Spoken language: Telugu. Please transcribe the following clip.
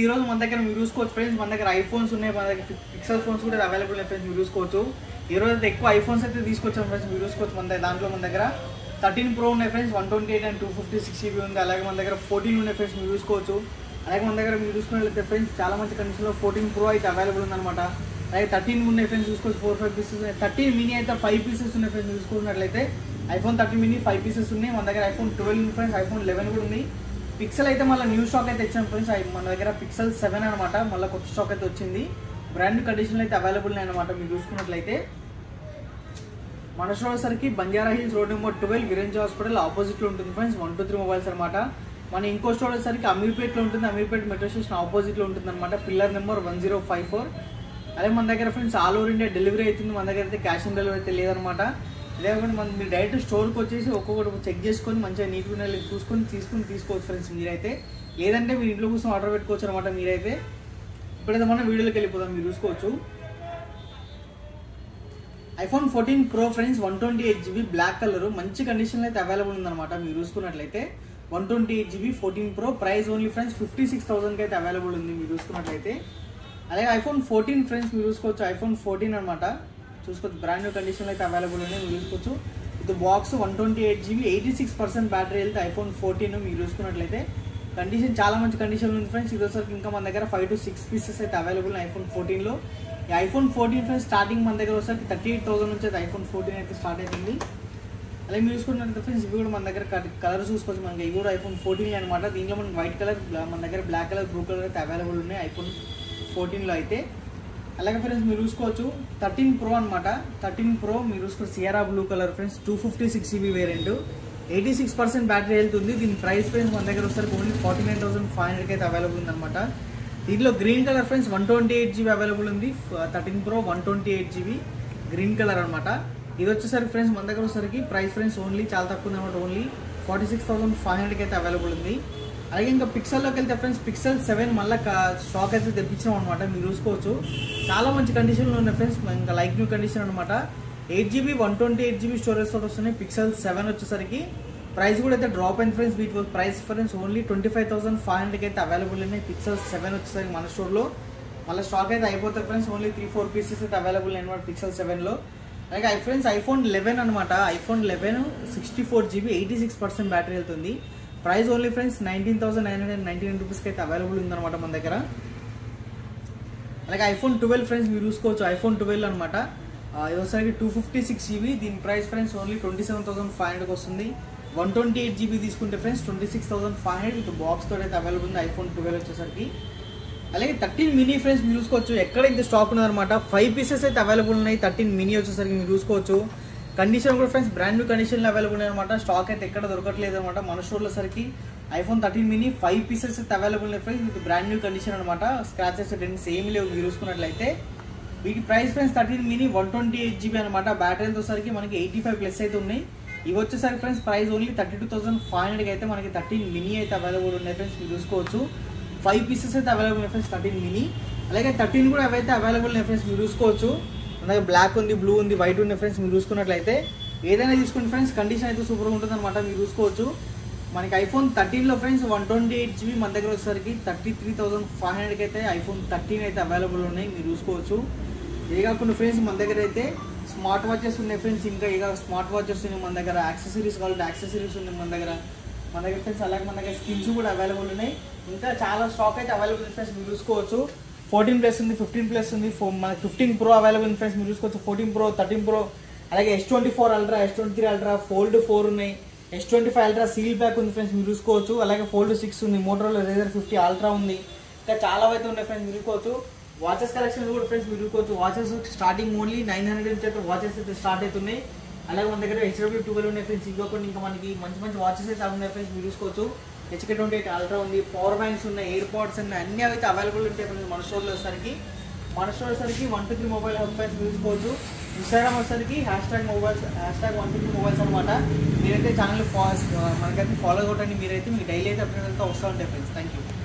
ఈ రోజు మన దగ్గర మీరు చూసుకోవచ్చు ఫ్రెండ్స్, మన దగ్గర ఐఫోన్స్ ఉన్నాయి, మన దగ్గర పిక్సెల్ ఫోన్స్ కూడా అవైలబుల్ ఉన్నాయి ఫ్రెండ్స్. మీరు చూసుకోవచ్చు ఈ రోజు అయితే ఎక్కువ ఐఫోన్స్ అయితే తీసుకొచ్చాం ఫ్రెండ్స్. మీరు చూసుకోవచ్చు మన దాంట్లో మన దగ్గర 13 Pro ఉన్నాయి ఫ్రెండ్స్, 128 and 256 GB ఉంది. అలాగే మన దగ్గర 14 ఉన్నాయి ఫ్రెండ్స్. మీరు చూసుకోవచ్చు. అలాగే మన దగ్గర మీరు చూసుకున్నట్లయితే ఫ్రెండ్స్ చాలా మంచి కండిషన్లో 14 Pro అయితే అవైలబుల్ ఉందన్నమాట. అలాగే 13 ఉన్నాయి ఫ్రెండ్స్. చూసుకోవచ్చు 4-5 పీసెస్ ఉన్నాయి. 13 mini అయితే 5 పీసెస్ ఉన్నాయి ఫ్రెండ్స్. చూసుకున్నట్లయితే ఐఫోన్ 13 mini 5 పీసెస్ ఉన్నాయి. మన దగ్గర ఐఫోన్ 12 ఉంది ఫ్రెండ్స్, ఐఫోన్ 11 కూడా ఉంది. పిక్సెల్ అయితే మళ్ళీ న్యూ స్టాక్ అయితే ఇచ్చాం ఫ్రెండ్స్. మన దగ్గర పిక్సెల్ 7 అనమాట, మళ్ళీ కొత్త స్టాక్ అయితే వచ్చింది. బ్రాండ్ కండిషన్లో అయితే అవైలబుల్ ఉన్నాయి అనమాట. మీరు చూసుకున్నట్లయితే మన వచ్చేసరికి బంజారా హిల్స్ రోడ్ నెంబర్ 12 విరేంజ్ హాస్పిటల్ ఆపోజిట్లో ఉంటుంది ఫ్రెండ్స్. 123 మొబైల్స్ అనమాట. మన ఇంకో స్టోర్ వచ్చేసరికి అమీర్పేట్లో ఉంటుంది, అమీర్పేట్ మెట్రో స్టేషన్ ఆపోజిట్లో ఉంటుంది అనమాట, పిల్లర్ నెంబర్ 1054. అలాగే మన దగ్గర friends all over India delivery అవుతుంది. మన దగ్గర అయితే క్యాష్ ఆన్ డెలివరీ అయితే లేదనమాట. లేకపోతే మనం మీరు డైరెక్ట్ స్టోర్కి వచ్చేసి ఒక్కొక్కటి చెక్ చేసుకొని మంచిగా నీట్గా చూసుకొని తీసుకోవచ్చు ఫ్రెండ్స్ మీరైతే. లేదంటే మీరు ఇంట్లో కోసం ఆర్డర్ పెట్టుకోవచ్చు అనమాట మీరైతే. ఇప్పుడైతే మనం వీడియోలోకి వెళ్ళిపోదాం. మీరు చూసుకోవచ్చు iPhone 14 Pro friends, 128 GB black colour మంచి కండిషన్లో అయితే అవైలబుల్ ఉందన్నమాట. మీరు చూసుకున్నట్లయితే 128 GB 14 Pro price only friends 56,000కి అయితే అవైలబుల్ ఉంది. మీరు చూసుకున్నట్లయితే అలాగే ఐఫోన్ 14 ఫ్రెండ్స్ మీరు చూసుకోవచ్చు, ఐఫోన్ 14 అనమాట. చూసుకోవచ్చు బ్రాండ్ న్యూ కండిషన్లో అయితే అవైలబుల్ ఉన్నాయి. మీరు చూసుకోవచ్చు ఇది బాక్స్ 128 GB 86% బ్యాటరీ వెళ్తే ఐఫోన్ 14 మీరు చూసుకున్నట్లయితే కండిషన్ చాలా మంచి కండిషన్లో ఉంది ఫ్రెండ్స్. ఇది వచ్చరికి ఇంకా మన దగ్గర 5 to 6 పీసెస్ అయితే అవైలబుల్ ఐఫోన్ 14లో. ఈ ఐఫోన్ 14 ఫ్రెండ్స్ స్టార్టింగ్ మన దగ్గర వచ్చరికి 38,000 నుంచి అయితే ఐఫోన్ 14 అయితే స్టార్ట్ అవుతుంది. అలాగే మీరు చూసుకున్నట్లయితే ఫ్రెండ్స్ ఇవి కూడా మన దగ్గర కలర్ చూసుకోవచ్చు. మనకి ఇవి కూడా ఐఫోన్ 14 అనమాట. దీంట్లో మనకి వైట్ కలర్, మన దగ్గర బ్లాక్ కలర్, బ్లూ కలర్ అయితే అవైలబుల్ ఉన్నాయి ఐఫోన్ 14లో అయితే. అలాగే ఫ్రెండ్స్ మీరు చూసుకోవచ్చు 13 Pro అనమాట. 13 Pro మీరు చూసుకోవచ్చు Sierra blue colour friends, 256 GB variant, 86% battery health ఉంది. దీని ప్రైస్ ఫ్రెండ్స్ మన దగ్గర వచ్చరికి ఓన్లీ 49,500కి అయితే అవైలబుల్ ఉందన్నమాట. దీంట్లో green colour friends 128 GB available ఉంది. 13 Pro 128 GB గ్రీన్ కలర్ అనమాట. ఇది వచ్చేసరికి ఫ్రెండ్స్ మన దగ్గర వచ్చేసరికి ప్రైస్ ఫ్రెండ్స్ ఓన్లీ చాలా తక్కువ ఉందన్నమాట, ఓన్లీ 46,500కి అయితే అవైలబుల్ ఉంది. అలాగే ఇంకా పిక్సెల్లోకి వెళ్తే ఫ్రెండ్స్ పిక్సెల్ 7 మళ్ళీ స్టాక్ అయితే తెప్పించాం అనమాట. మీరు చూసుకోవచ్చు చాలా మంచి కండిషన్లో ఉన్నాయి ఫ్రెండ్స్, ఇంకా లైక్ న్యూ కండిషన్ అనమాట. 8 GB 128 GB స్టోరేజ్ తోటి వస్తున్నాయి. పిక్సెల్ 7 వచ్చేసరికి ప్రైస్ కూడా అయితే డ్రాప్ అయింది ఫ్రెండ్స్. వీటి ప్రైస్ ఫ్రెండ్స్ ఓన్లీ 25,500కి అయితే అవైలబుల్ ఉన్నాయి. పిక్సెల్ 7 వచ్చేసరికి మన స్టోర్లో మళ్ళీ స్టాక్ అయితే అయిపోతుంది ఫ్రెండ్స్. ఓన్లీ 3-4 పీసెస్ అయితే అవైలబుల్ అనమాట పిక్సెల్ 7లో. అలాగే ఫ్రెండ్స్ ఐఫోన్ 11 అనమాట. ఐఫోన్ 11 64 GB 86% బ్యాటరీ వెళ్తుంది. ప్రైస్ ఓన్లీ ఫ్రెండ్స్ 19,999 రూపీస్కి అయితే అవైలబుల్ ఉందన్నమాట మన దగ్గర. అలాగే ఐఫోన్ 12 ఫ్రెండ్స్ మీరు చూసుకోవచ్చు, ఐఫోన్ 12 అనమాట. ఇది వచ్చేసరికి 256 GB. దీని ప్రైస్ ఫ్రెండ్స్ ఓన్లీ 27,500కి వస్తుంది. 128 GB తీసుకుంటే ఫ్రెండ్స్ 26,500 విత్ బాక్స్ తోటి అయితే అవైలబుల్ ఉంది ఐఫోన్ 12 వచ్చేసరికి. అలాగే 13 mini ఫ్రెండ్స్ మీరు చూసుకోవచ్చు ఎక్కడ ఇంత స్టాక్ ఉన్నదన్నమాట. 5 పీసెస్ అయితే అవైలబుల్ ఉన్నాయి. 13 mini వచ్చేసరికి మీరు చూసుకోవచ్చు. కండిషన్ కూడా ఫ్రెండ్స్ బ్రాండ్ న్యూ కండిషన్లో అవైలబుల్ అనమాట. స్టాక్ అయితే ఎక్కడ దొరకట్లేదు అనమాట. మన స్టోర్లో సరికి ఐఫోన్ 13 mini 5 పీసెస్ అయితే అవైలబుల్ ఉన్నాయి friends with brand new condition అనమాట. స్క్రాచెస్ డెంట్స్ ఏమి లేవు మీరు చూసుకున్నట్లయితే. వీటి ప్రైస్ ఫ్రెండ్స్ 13 mini 128 GB అనమాట. బ్యాటరీతో సరికి మనకి 85+ అయితే ఉన్నాయి. ఇవి వచ్చేసరికి ఫ్రెండ్స్ ప్రైస్ ఓన్లీ 32,500కి అయితే మనకి 13 mini అయితే అవైలబుల్ ఉన్నాయి ఫ్రెండ్స్. మీరు చూసుకోవచ్చు 5 పీసెస్ అయితే అవైలబుల్ ఉన్నాయి ఫ్రెండ్స్ 13 mini. అలాగే 13 కూడా అవైతే అవైలబుల్ ఉన్నాయి ఫ్రెండ్స్. మీరు చూసుకోవచ్చు అలాగే బ్లాక్ ఉంది, బ్లూ ఉంది, వైట్ ఉంది ఫ్రెండ్స్. మీరు చూసుకున్నట్లయితే ఏదైనా తీసుకోండి ఫ్రెండ్స్, కండిషన్ అయితే సూపర్గా ఉంటుంది అనమాట. మీరు చూసుకోవచ్చు మనకి ఐఫోన్ 13లో ఫ్రెండ్స్ 128 GB మన దగ్గర వచ్చేసరికి 33,500కి అయితే ఐఫోన్ 13 అయితే అవైలబుల్ ఉన్నాయి. మీరు చూసుకోవచ్చు. ఏ కాకుండా ఫ్రెండ్స్ మన దగ్గర అయితే స్మార్ట్ వాచెస్ ఉన్నాయి ఫ్రెండ్స్. ఇంకా ఇక స్మార్ట్ వాచెస్ ఉన్నాయి మన దగ్గర. యాక్సెసరీస్ కావాలంటే యాక్సెసరీస్ ఉన్నాయి మన దగ్గర ఫ్రెండ్స్. అలాగే మన దగ్గర స్కిన్స్ కూడా అవైలబుల్ ఉన్నాయి. ఇంకా చాలా స్టాక్ అయితే అవైలబుల్ ఉంది ఫ్రెండ్స్. మీరు చూసుకోవచ్చు 14+ ఉంది, 15+ ఉంది. మనకి 15 Pro అవైలబుల్ ఉంది ఫ్రెండ్స్. మీరు చూసుకోవచ్చు 14 Pro 13 Pro అలాగే S24 Ultra, S23 Ultra, Fold 4 ఉన్నాయి. S25 Ultra సీల్ ప్యాక్ ఉంది ఫ్రెండ్స్. మీరు చూసుకోవచ్చు. అలాగే Fold 6 ఉంది, Motorola Razr 50 Ultra ఉంది. ఇంకా చాలా అయితే ఉన్నాయి ఫ్రెండ్స్. మీరు చూసుకోవచ్చు వాచెస్ కలెక్షన్ కూడా ఫ్రెండ్స్. మీరు చూసుకోవచ్చు వాచెస్ స్టార్టింగ్ ఓన్లీ 900 నుంచి అయితే వాచెస్ అయితే స్టార్ట్ అవుతున్నాయి. అలాగే మన దగ్గర HW12 ఉన్నాయి ఫ్రెండ్స్. ఇంకొకటి ఇంకా మనకి మంచి వాచెస్ అయితే ఉన్నాయి ఫ్రెండ్స్. మీరు చూసుకోవచ్చు HK28 Ultra ఉంది, పవర్ బ్యాంక్స్ ఉన్నాయి, ఎయిర్ పాడ్స్ ఉన్నాయి, అన్నీ అయితే అవైలబుల్ ఉంటాయి ఫ్రెండ్స్ మన స్టోర్లో వచ్చేసరికి. 123 మొబైల్ హబ్ ఫ్రెండ్స్ చూసుకోవచ్చు. ఇన్స్టాగ్రామ్ వచ్చేసరికి #123 మొబైల్స్ అనమాట. మీరైతే ఛానల్ మనకైతే ఫాలో కొట్టండి. మీరైతే మీకు డైలీ అయితే అప్డేట్ అంతా వస్తూ ఉంటాయి ఫ్రెండ్స్. Thank you.